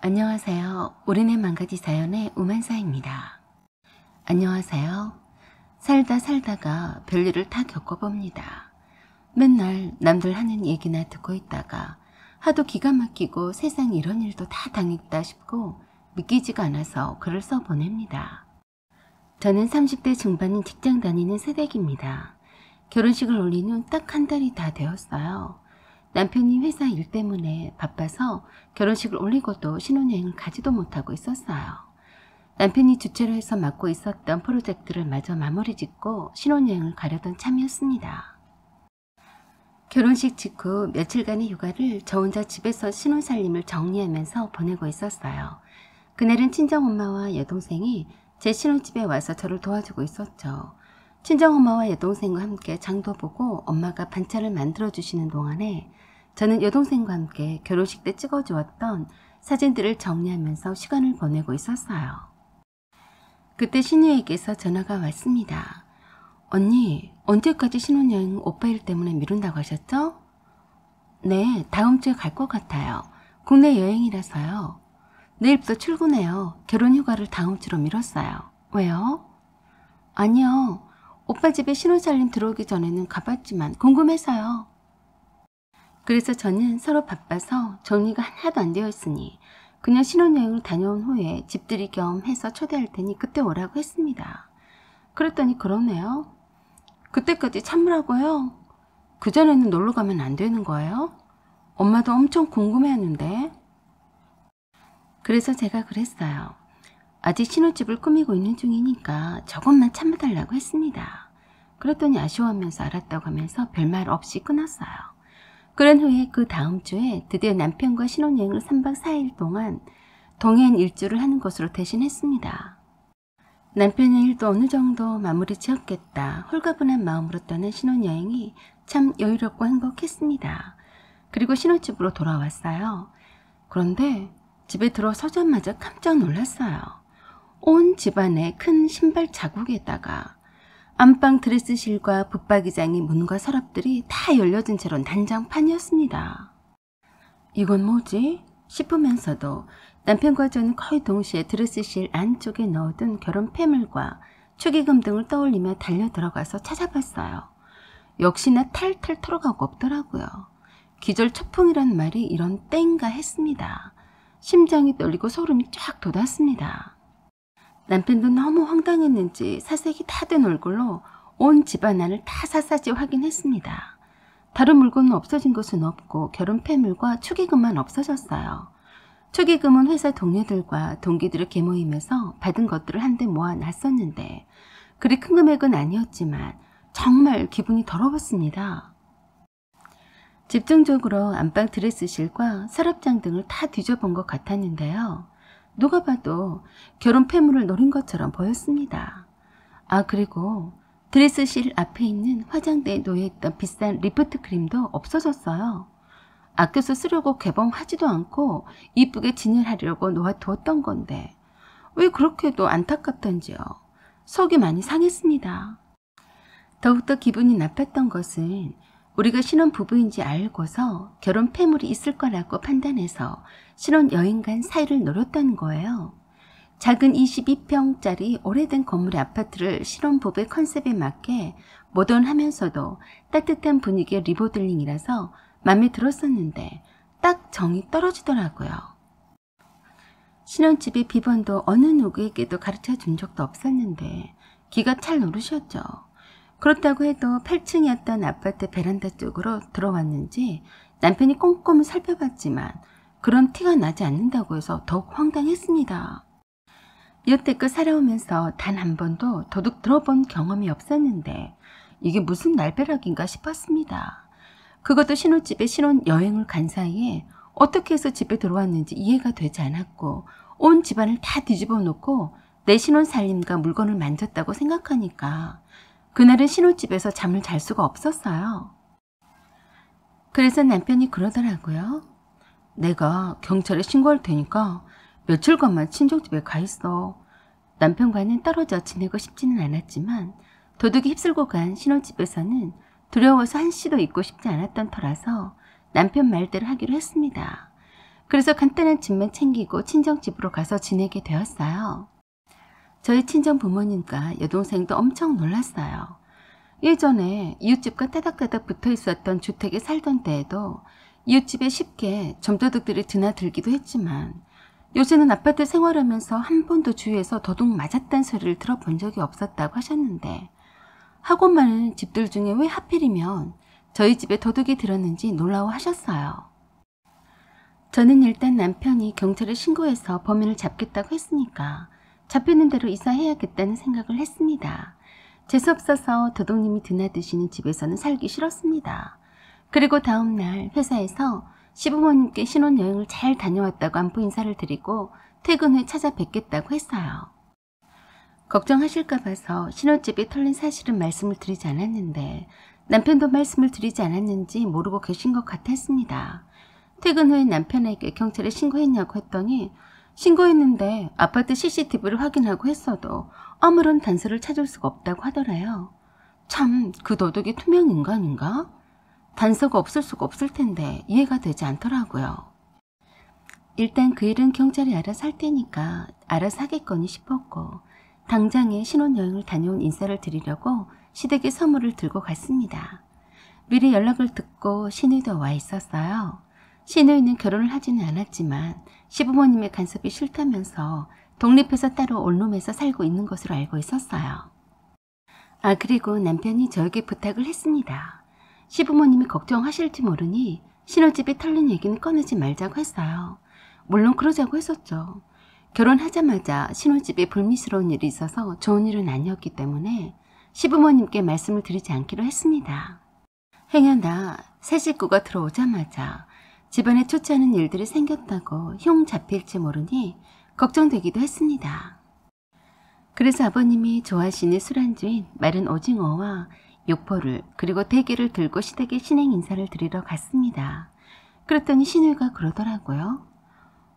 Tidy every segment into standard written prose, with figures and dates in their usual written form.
안녕하세요. 우리네 만가지 사연의 우만사입니다. 안녕하세요. 살다가 별일을 다 겪어봅니다. 맨날 남들 하는 얘기나 듣고 있다가 하도 기가 막히고 세상에 이런 일도 다 당했다 싶고 믿기지가 않아서 글을 써보냅니다. 저는 30대 중반인 직장 다니는 새댁입니다. 결혼식을 올린 후 딱 한 달이 다 되었어요. 남편이 회사 일 때문에 바빠서 결혼식을 올리고도 신혼여행을 가지도 못하고 있었어요. 남편이 주최로 해서 맡고 있었던 프로젝트를 마저 마무리 짓고 신혼여행을 가려던 참이었습니다. 결혼식 직후 며칠간의 휴가를 저 혼자 집에서 신혼살림을 정리하면서 보내고 있었어요. 그날은 친정엄마와 여동생이 제 신혼집에 와서 저를 도와주고 있었죠. 친정엄마와 여동생과 함께 장도 보고 엄마가 반찬을 만들어주시는 동안에 저는 여동생과 함께 결혼식 때 찍어주었던 사진들을 정리하면서 시간을 보내고 있었어요. 그때 신우에게서 전화가 왔습니다. 언니, 언제까지 신혼여행 오빠 일 때문에 미룬다고 하셨죠? 네, 다음 주에 갈 것 같아요. 국내 여행이라서요. 내일부터 출근해요. 결혼휴가를 다음 주로 미뤘어요. 왜요? 아니요. 오빠 집에 신혼살림 들어오기 전에는 가봤지만 궁금해서요. 그래서 저는 서로 바빠서 정리가 하나도 안 되어 있으니 그냥 신혼여행을 다녀온 후에 집들이 겸 해서 초대할 테니 그때 오라고 했습니다. 그랬더니 그러네요. 그때까지 참으라고요? 그전에는 놀러 가면 안 되는 거예요? 엄마도 엄청 궁금해하는데. 그래서 제가 그랬어요. 아직 신혼집을 꾸미고 있는 중이니까 조금만 참아달라고 했습니다. 그랬더니 아쉬워하면서 알았다고 하면서 별말 없이 끊었어요. 그런 후에 그 다음 주에 드디어 남편과 신혼여행을 3박 4일 동안 동해안 일주를 하는 것으로 대신했습니다. 남편의 일도 어느 정도 마무리 지었겠다 홀가분한 마음으로 떠난 신혼여행이 참 여유롭고 행복했습니다. 그리고 신혼집으로 돌아왔어요. 그런데 집에 들어서자마자 깜짝 놀랐어요. 온 집안에 큰 신발 자국에다가 안방 드레스실과 붙박이장의 문과 서랍들이 다 열려진 채로 난장판이었습니다. 이건 뭐지? 싶으면서도 남편과 저는 거의 동시에 드레스실 안쪽에 넣어둔 결혼 패물과 축의금 등을 떠올리며 달려 들어가서 찾아봤어요. 역시나 탈탈 털어가고 없더라고요. 기절초풍이란 말이 이런 때인가 했습니다. 심장이 떨리고 소름이 쫙 돋았습니다. 남편도 너무 황당했는지 사색이 다 된 얼굴로 온 집안 안을 다 샅샅이 확인했습니다. 다른 물건은 없어진 것은 없고 결혼 패물과 축의금만 없어졌어요. 축의금은 회사 동료들과 동기들의 개모임에서 받은 것들을 한데 모아놨었는데 그리 큰 금액은 아니었지만 정말 기분이 더러웠습니다. 집중적으로 안방 드레스실과 서랍장 등을 다 뒤져본 것 같았는데요. 누가 봐도 결혼 패물을 노린 것처럼 보였습니다. 아, 그리고 드레스실 앞에 있는 화장대에 놓여있던 비싼 리프트 크림도 없어졌어요. 아껴서 쓰려고 개봉하지도 않고 이쁘게 진열하려고 놓아두었던 건데 왜 그렇게도 안타깝던지요. 속이 많이 상했습니다. 더욱더 기분이 나빴던 것은 우리가 신혼부부인지 알고서 결혼 패물이 있을 거라고 판단해서 신혼여행 간 사이를 노렸다는 거예요. 작은 22평짜리 오래된 건물의 아파트를 신혼부부의 컨셉에 맞게 모던하면서도 따뜻한 분위기의 리모델링이라서 마음에 들었었는데 딱 정이 떨어지더라고요. 신혼집의 비번도 어느 누구에게도 가르쳐 준 적도 없었는데 기가 찰 노릇이었죠. 그렇다고 해도 8층이었던 아파트 베란다 쪽으로 들어왔는지 남편이 꼼꼼히 살펴봤지만 그런 티가 나지 않는다고 해서 더욱 황당했습니다. 여태껏 살아오면서 단 한 번도 도둑 들어본 경험이 없었는데 이게 무슨 날벼락인가 싶었습니다. 그것도 신혼집에 신혼여행을 간 사이에 어떻게 해서 집에 들어왔는지 이해가 되지 않았고 온 집안을 다 뒤집어 놓고 내 신혼살림과 물건을 만졌다고 생각하니까 그날은 신혼집에서 잠을 잘 수가 없었어요. 그래서 남편이 그러더라고요. 내가 경찰에 신고할 테니까 며칠간만 친정집에 가 있어. 남편과는 떨어져 지내고 싶지는 않았지만 도둑이 휩쓸고 간 신혼집에서는 두려워서 한시도 있고 싶지 않았던 터라서 남편 말대로 하기로 했습니다. 그래서 간단한 짐만 챙기고 친정집으로 가서 지내게 되었어요. 저희 친정 부모님과 여동생도 엄청 놀랐어요. 예전에 이웃집과 따닥따닥 붙어 있었던 주택에 살던 때에도 이웃집에 쉽게 점도둑들이 드나들기도 했지만 요새는 아파트 생활하면서 한 번도 주위에서 도둑 맞았다는 소리를 들어본 적이 없었다고 하셨는데 하고 많은 집들 중에 왜 하필이면 저희 집에 도둑이 들었는지 놀라워하셨어요. 저는 일단 남편이 경찰에 신고해서 범인을 잡겠다고 했으니까 잡히는 대로 이사해야겠다는 생각을 했습니다. 재수없어서 도둑님이 드나드시는 집에서는 살기 싫었습니다. 그리고 다음날 회사에서 시부모님께 신혼여행을 잘 다녀왔다고 안부 인사를 드리고 퇴근 후에 찾아뵙겠다고 했어요. 걱정하실까 봐서 신혼집이 털린 사실은 말씀을 드리지 않았는데 남편도 말씀을 드리지 않았는지 모르고 계신 것 같았습니다. 퇴근 후에 남편에게 경찰에 신고했냐고 했더니 신고했는데 아파트 CCTV를 확인하고 했어도 아무런 단서를 찾을 수가 없다고 하더래요. 참, 그 도둑이 투명 인간인가? 단서가 없을 수가 없을 텐데 이해가 되지 않더라고요. 일단 그 일은 경찰이 알아서 할 테니까 알아서 하겠거니 싶었고 당장에 신혼여행을 다녀온 인사를 드리려고 시댁에 선물을 들고 갔습니다. 미리 연락을 듣고 시누이도 와 있었어요. 시누이는 결혼을 하지는 않았지만 시부모님의 간섭이 싫다면서 독립해서 따로 원룸에서 살고 있는 것으로 알고 있었어요. 그리고 남편이 저에게 부탁을 했습니다. 시부모님이 걱정하실지 모르니 신혼집이 털린 얘기는 꺼내지 말자고 했어요. 물론 그러자고 했었죠. 결혼하자마자 신혼집에 불미스러운 일이 있어서 좋은 일은 아니었기 때문에 시부모님께 말씀을 드리지 않기로 했습니다. 행여나 새 식구가 들어오자마자 집안에 좋지 않은 일들이 생겼다고 흉 잡힐지 모르니 걱정되기도 했습니다. 그래서 아버님이 좋아하시는 술안주인 마른 오징어와 육포를 그리고 대게를 들고 시댁에 신행 인사를 드리러 갔습니다. 그랬더니 시누이가 그러더라고요.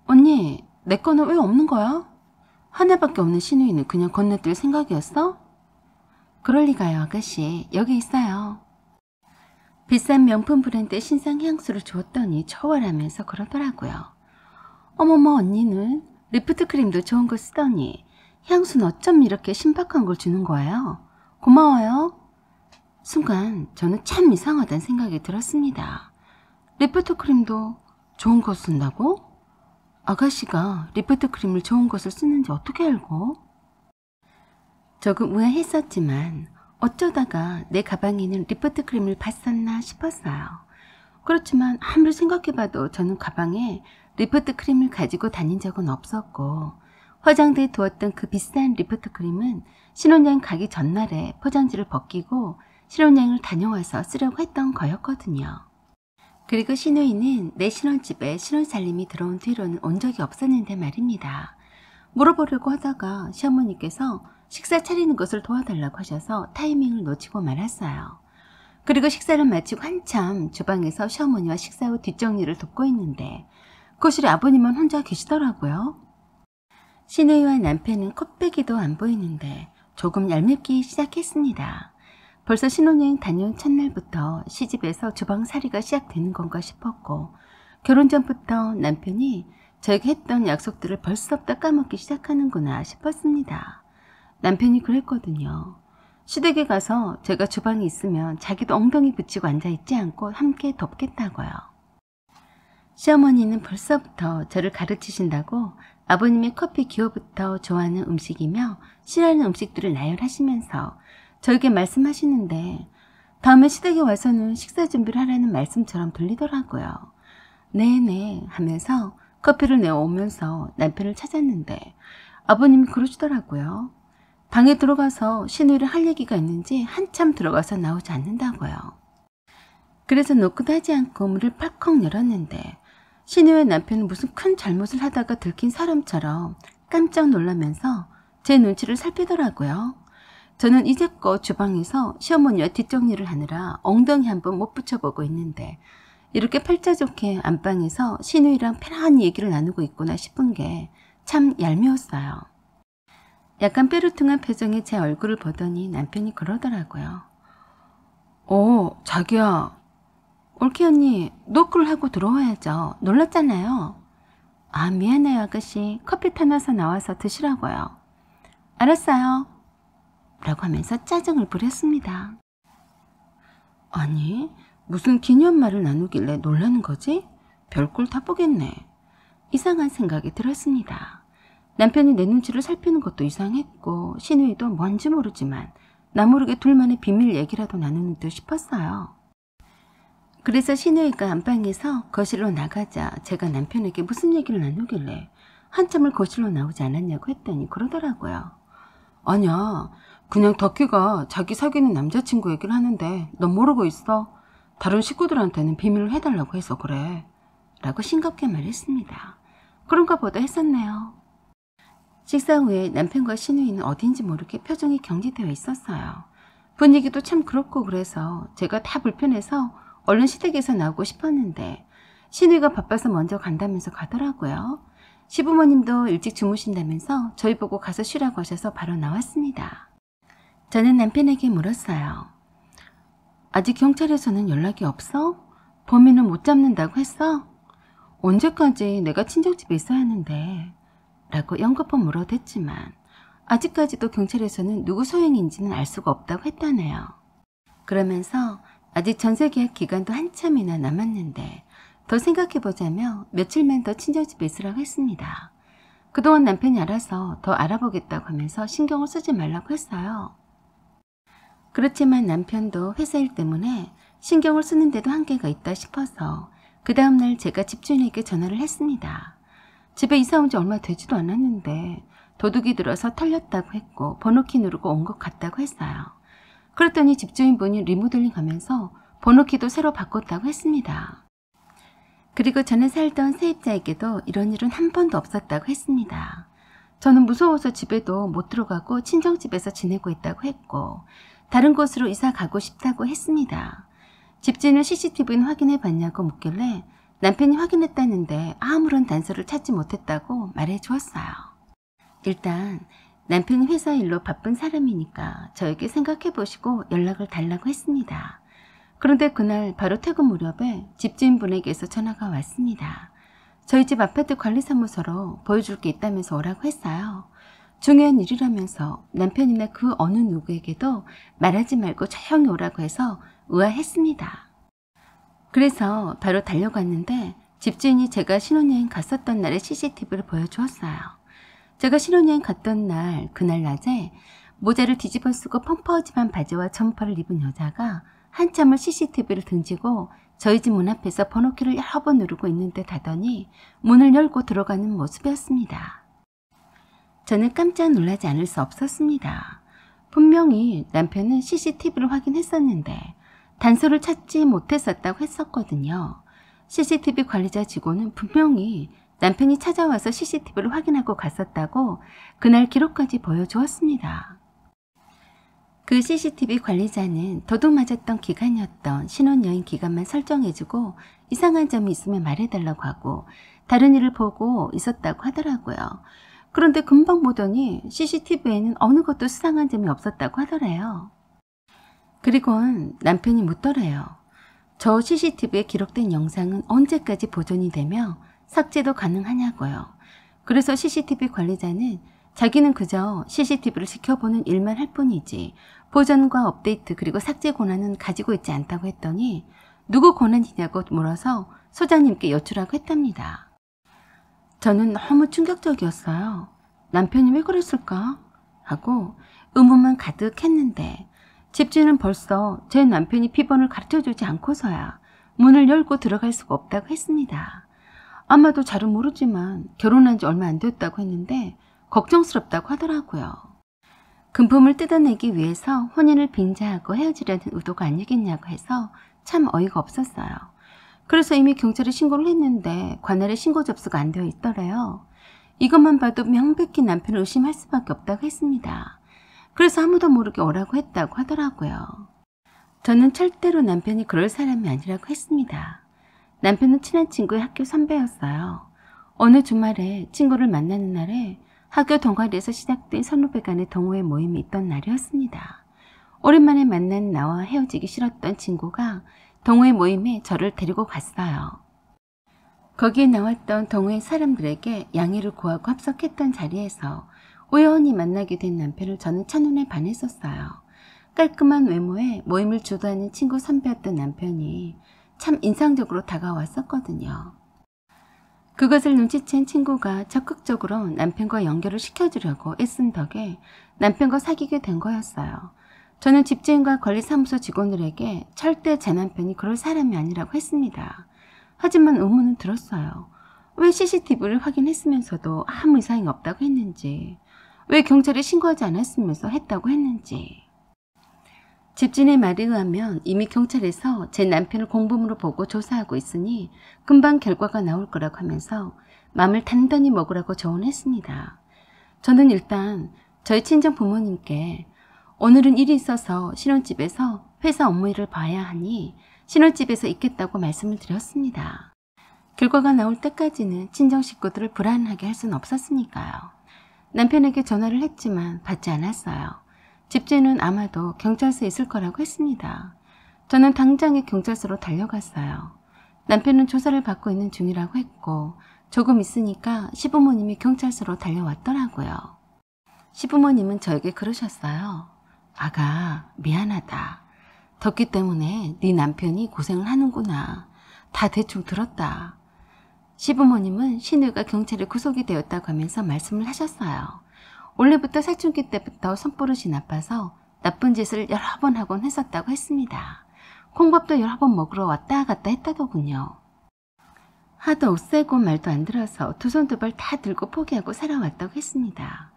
언니, 내 거는 왜 없는 거야? 하나밖에 없는 시누이는 그냥 건네둘 생각이었어? 그럴 리가요, 아가씨. 여기 있어요. 비싼 명품 브랜드의 신상 향수를 주었더니 초월하면서 그러더라고요. 어머머, 언니는 리프트 크림도 좋은 거 쓰더니 향수는 어쩜 이렇게 신박한 걸 주는 거예요? 고마워요. 순간 저는 참 이상하다는 생각이 들었습니다. 리프트 크림도 좋은 거 쓴다고? 아가씨가 리프트 크림을 좋은 것을 쓰는지 어떻게 알고? 조금 의아했었지만 어쩌다가 내 가방에는 리프트 크림을 봤었나 싶었어요. 그렇지만 아무리 생각해봐도 저는 가방에 리프트 크림을 가지고 다닌 적은 없었고 화장대에 두었던 그 비싼 리프트 크림은 신혼여행 가기 전날에 포장지를 벗기고 신혼여행을 다녀와서 쓰려고 했던 거였거든요. 그리고 시누이는 내 신혼집에 신혼살림이 들어온 뒤로는 온 적이 없었는데 말입니다. 물어보려고 하다가 시어머니께서 식사 차리는 것을 도와달라고 하셔서 타이밍을 놓치고 말았어요. 그리고 식사를 마치고 한참 주방에서 시어머니와 식사 후 뒷정리를 돕고 있는데 거실에 아버님은 혼자 계시더라고요. 시누이와 남편은 콧배기도 안 보이는데 조금 얄밉기 시작했습니다. 벌써 신혼여행 다녀온 첫날부터 시집에서 주방살이가 시작되는 건가 싶었고 결혼 전부터 남편이 저에게 했던 약속들을 벌써부터 까먹기 시작하는구나 싶었습니다. 남편이 그랬거든요. 시댁에 가서 제가 주방에 있으면 자기도 엉덩이 붙이고 앉아있지 않고 함께 돕겠다고요. 시어머니는 벌써부터 저를 가르치신다고 아버님의 커피 기호부터 좋아하는 음식이며 싫어하는 음식들을 나열하시면서 저에게 말씀하시는데 다음에 시댁에 와서는 식사 준비를 하라는 말씀처럼 들리더라고요. 네네 하면서 커피를 내어오면서 남편을 찾았는데 아버님이 그러시더라고요. 방에 들어가서 시누이를 할 얘기가 있는지 한참 들어가서 나오지 않는다고요. 그래서 노크도 하지 않고 문을 팍컥 열었는데 시누이의 남편은 무슨 큰 잘못을 하다가 들킨 사람처럼 깜짝 놀라면서 제 눈치를 살피더라고요. 저는 이제껏 주방에서 시어머니와 뒷정리를 하느라 엉덩이 한 번 못 붙여보고 있는데 이렇게 팔자 좋게 안방에서 시누이랑 편안히 얘기를 나누고 있구나 싶은 게 참 얄미웠어요. 약간 뾰루퉁한 표정의 제 얼굴을 보더니 남편이 그러더라고요. 자기야. 올케 언니 노크를 하고 들어와야죠. 놀랐잖아요. 아, 미안해요 아가씨. 커피 타놔서 나와서 드시라고요. 알았어요. 라고 하면서 짜증을 부렸습니다. 아니, 무슨 기념말을 나누길래 놀라는 거지? 별꼴 다 보겠네. 이상한 생각이 들었습니다. 남편이 내 눈치를 살피는 것도 이상했고 신우이도 뭔지 모르지만 나 모르게 둘만의 비밀 얘기라도 나누는 듯 싶었어요. 그래서 신우이가 안방에서 거실로 나가자 제가 남편에게 무슨 얘기를 나누길래 한참을 거실로 나오지 않았냐고 했더니 그러더라고요. 아니야, 그냥 덕희가 자기 사귀는 남자친구 얘기를 하는데 넌 모르고 있어. 다른 식구들한테는 비밀을 해달라고 해서 그래. 라고 싱겁게 말했습니다. 그런가 보다 했었네요. 식사 후에 남편과 신우이는 어딘지 모르게 표정이 경직되어 있었어요. 분위기도 참 그렇고 그래서 제가 다 불편해서 얼른 시댁에서 나오고 싶었는데 신우이가 바빠서 먼저 간다면서 가더라고요. 시부모님도 일찍 주무신다면서 저희 보고 가서 쉬라고 하셔서 바로 나왔습니다. 저는 남편에게 물었어요. 아직 경찰에서는 연락이 없어? 범인은 못 잡는다고 했어? 언제까지 내가 친정집에 있어야 하는데? 라고 연거푸 물어댔지만 아직까지도 경찰에서는 누구 소행인지는 알 수가 없다고 했다네요. 그러면서 아직 전세계약 기간도 한참이나 남았는데 더 생각해보자며 며칠만 더 친정집에 있으라고 했습니다. 그동안 남편이 알아서 더 알아보겠다고 하면서 신경을 쓰지 말라고 했어요. 그렇지만 남편도 회사 일 때문에 신경을 쓰는데도 한계가 있다 싶어서 그 다음날 제가 집주인에게 전화를 했습니다. 집에 이사 온 지 얼마 되지도 않았는데 도둑이 들어서 털렸다고 했고 번호키 누르고 온 것 같다고 했어요. 그랬더니 집주인분이 리모델링 하면서 번호키도 새로 바꿨다고 했습니다. 그리고 저는 살던 세입자에게도 이런 일은 한 번도 없었다고 했습니다. 저는 무서워서 집에도 못 들어가고 친정집에서 지내고 있다고 했고 다른 곳으로 이사 가고 싶다고 했습니다. 집주인은 CCTV는 확인해 봤냐고 묻길래 남편이 확인했다는데 아무런 단서를 찾지 못했다고 말해 주었어요. 일단 남편이 회사 일로 바쁜 사람이니까 저에게 생각해 보시고 연락을 달라고 했습니다. 그런데 그날 바로 퇴근 무렵에 집주인분에게서 전화가 왔습니다. 저희 집 아파트 관리사무소로 보여줄 게 있다면서 오라고 했어요. 중요한 일이라면서 남편이나 그 어느 누구에게도 말하지 말고 조용히 오라고 해서 의아했습니다. 그래서 바로 달려갔는데 집주인이 제가 신혼여행 갔었던 날의 CCTV를 보여주었어요. 제가 신혼여행 갔던 날 그날 낮에 모자를 뒤집어 쓰고 펑퍼짐한 바지와 점퍼를 입은 여자가 한참을 CCTV를 등지고 저희 집 문 앞에서 번호키를 여러 번 누르고 있는 듯 하더니 문을 열고 들어가는 모습이었습니다. 저는 깜짝 놀라지 않을 수 없었습니다. 분명히 남편은 CCTV를 확인했었는데 단서를 찾지 못했었다고 했었거든요. CCTV 관리자 직원은 분명히 남편이 찾아와서 CCTV를 확인하고 갔었다고 그날 기록까지 보여주었습니다. 그 CCTV 관리자는 도둑 맞았던 기간이었던 신혼여행 기간만 설정해주고 이상한 점이 있으면 말해달라고 하고 다른 일을 보고 있었다고 하더라고요. 그런데 금방 보더니 CCTV에는 어느 것도 수상한 점이 없었다고 하더래요. 그리고는 남편이 묻더래요. 저 CCTV에 기록된 영상은 언제까지 보존이 되며 삭제도 가능하냐고요. 그래서 CCTV 관리자는 자기는 그저 CCTV를 지켜보는 일만 할 뿐이지 보존과 업데이트 그리고 삭제 권한은 가지고 있지 않다고 했더니 누구 권한이냐고 물어서 소장님께 여쭈라고 했답니다. 저는 너무 충격적이었어요. 남편이 왜 그랬을까? 하고 의문만 가득했는데 집주인은 벌써 제 남편이 비번을 가르쳐주지 않고서야 문을 열고 들어갈 수가 없다고 했습니다. 아마도 잘은 모르지만 결혼한 지 얼마 안 됐다고 했는데 걱정스럽다고 하더라고요. 금품을 뜯어내기 위해서 혼인을 빙자하고 헤어지려는 의도가 아니겠냐고 해서 참 어이가 없었어요. 그래서 이미 경찰에 신고를 했는데 관할에 신고 접수가 안 되어 있더래요. 이것만 봐도 명백히 남편을 의심할 수밖에 없다고 했습니다. 그래서 아무도 모르게 오라고 했다고 하더라고요. 저는 절대로 남편이 그럴 사람이 아니라고 했습니다. 남편은 친한 친구의 학교 선배였어요. 어느 주말에 친구를 만나는 날에 학교 동아리에서 시작된 선후배 간의 동호회 모임이 있던 날이었습니다. 오랜만에 만난 나와 헤어지기 싫었던 친구가 동호회 모임에 저를 데리고 갔어요. 거기에 나왔던 동호회 사람들에게 양해를 구하고 합석했던 자리에서 우연히 만나게 된 남편을 저는 첫눈에 반했었어요. 깔끔한 외모에 모임을 주도하는 친구 선배였던 남편이 참 인상적으로 다가왔었거든요. 그것을 눈치챈 친구가 적극적으로 남편과 연결을 시켜주려고 애쓴 덕에 남편과 사귀게 된 거였어요. 저는 집주인과 관리사무소 직원들에게 절대 제 남편이 그럴 사람이 아니라고 했습니다. 하지만 의문은 들었어요. 왜 CCTV를 확인했으면서도 아무 이상이 없다고 했는지, 왜 경찰에 신고하지 않았으면서 했다고 했는지. 집주인의 말에 의하면 이미 경찰에서 제 남편을 공범으로 보고 조사하고 있으니 금방 결과가 나올 거라고 하면서 마음을 단단히 먹으라고 조언했습니다. 저는 일단 저희 친정 부모님께 오늘은 일이 있어서 신혼집에서 회사 업무 일을 봐야 하니 신혼집에서 있겠다고 말씀을 드렸습니다. 결과가 나올 때까지는 친정 식구들을 불안하게 할 수는 없었으니까요. 남편에게 전화를 했지만 받지 않았어요. 집주인은 아마도 경찰서에 있을 거라고 했습니다. 저는 당장에 경찰서로 달려갔어요. 남편은 조사를 받고 있는 중이라고 했고 조금 있으니까 시부모님이 경찰서로 달려왔더라고요. 시부모님은 저에게 그러셨어요. 아가, 미안하다. 덥기 때문에 네 남편이 고생을 하는구나. 다 대충 들었다. 시부모님은 시누이가 경찰에 구속이 되었다고 하면서 말씀을 하셨어요. 원래부터 사춘기 때부터 손버릇이 나빠서 나쁜 짓을 여러 번 하곤 했었다고 했습니다. 콩밥도 여러 번 먹으러 왔다 갔다 했다더군요. 하도 세고 말도 안 들어서 두 손 두 발 다 들고 포기하고 살아왔다고 했습니다.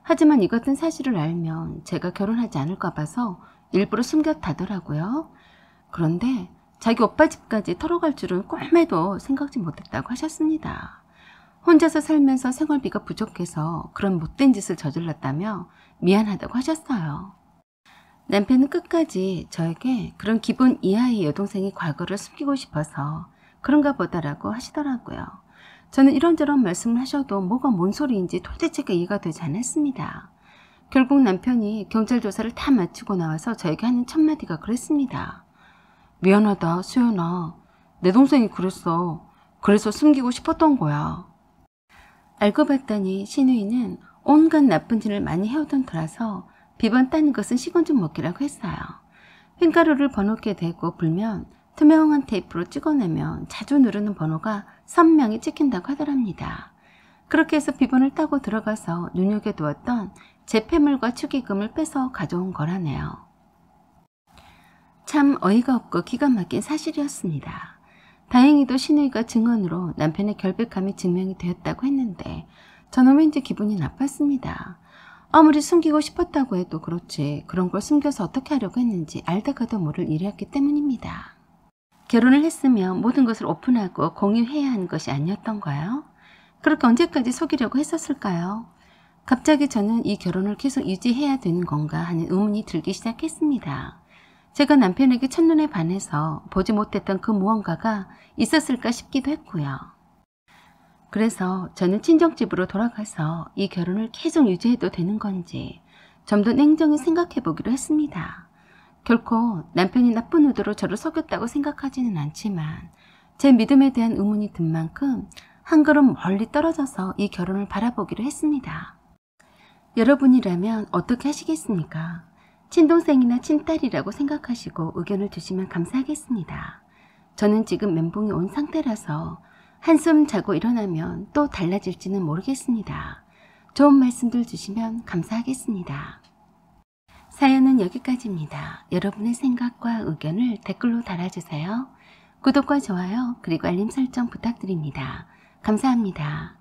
하지만 이 같은 사실을 알면 제가 결혼하지 않을까 봐서 일부러 숨겼다더라고요. 그런데 자기 오빠 집까지 털어갈 줄은 꿈에도 생각지 못했다고 하셨습니다. 혼자서 살면서 생활비가 부족해서 그런 못된 짓을 저질렀다며 미안하다고 하셨어요. 남편은 끝까지 저에게 그런 기본 이하의 여동생의 과거를 숨기고 싶어서 그런가 보다라고 하시더라고요. 저는 이런저런 말씀을 하셔도 뭐가 뭔 소리인지 도대체가 이해가 되지 않았습니다. 결국 남편이 경찰 조사를 다 마치고 나와서 저에게 하는 첫마디가 그랬습니다. 미안하다, 수연아. 내 동생이 그랬어. 그래서 숨기고 싶었던 거야. 알고 봤더니 시누이는 온갖 나쁜 짓을 많이 해오던 터라서 비번 따는 것은 식은 죽 먹기라고 했어요. 흰가루를 번호키에 대고 불면 투명한 테이프로 찍어내면 자주 누르는 번호가 선명히 찍힌다고 하더랍니다. 그렇게 해서 비번을 따고 들어가서 눈여겨두었던 제 폐물과 축의금을 뺏어 가져온 거라네요. 참 어이가 없고 기가 막힌 사실이었습니다. 다행히도 시누이가 증언으로 남편의 결백함이 증명이 되었다고 했는데 저는 왠지 기분이 나빴습니다. 아무리 숨기고 싶었다고 해도 그렇지 그런 걸 숨겨서 어떻게 하려고 했는지 알다가도 모를 일이었기 때문입니다. 결혼을 했으면 모든 것을 오픈하고 공유해야 하는 것이 아니었던가요? 그렇게 언제까지 속이려고 했었을까요? 갑자기 저는 이 결혼을 계속 유지해야 되는 건가 하는 의문이 들기 시작했습니다. 제가 남편에게 첫눈에 반해서 보지 못했던 그 무언가가 있었을까 싶기도 했고요. 그래서 저는 친정집으로 돌아가서 이 결혼을 계속 유지해도 되는 건지 좀 더 냉정히 생각해 보기로 했습니다. 결코 남편이 나쁜 의도로 저를 속였다고 생각하지는 않지만 제 믿음에 대한 의문이 든 만큼 한 걸음 멀리 떨어져서 이 결혼을 바라보기로 했습니다. 여러분이라면 어떻게 하시겠습니까? 친동생이나 친딸이라고 생각하시고 의견을 주시면 감사하겠습니다. 저는 지금 멘붕이 온 상태라서 한숨 자고 일어나면 또 달라질지는 모르겠습니다. 좋은 말씀들 주시면 감사하겠습니다. 사연은 여기까지입니다. 여러분의 생각과 의견을 댓글로 달아주세요. 구독과 좋아요 그리고 알림 설정 부탁드립니다. 감사합니다.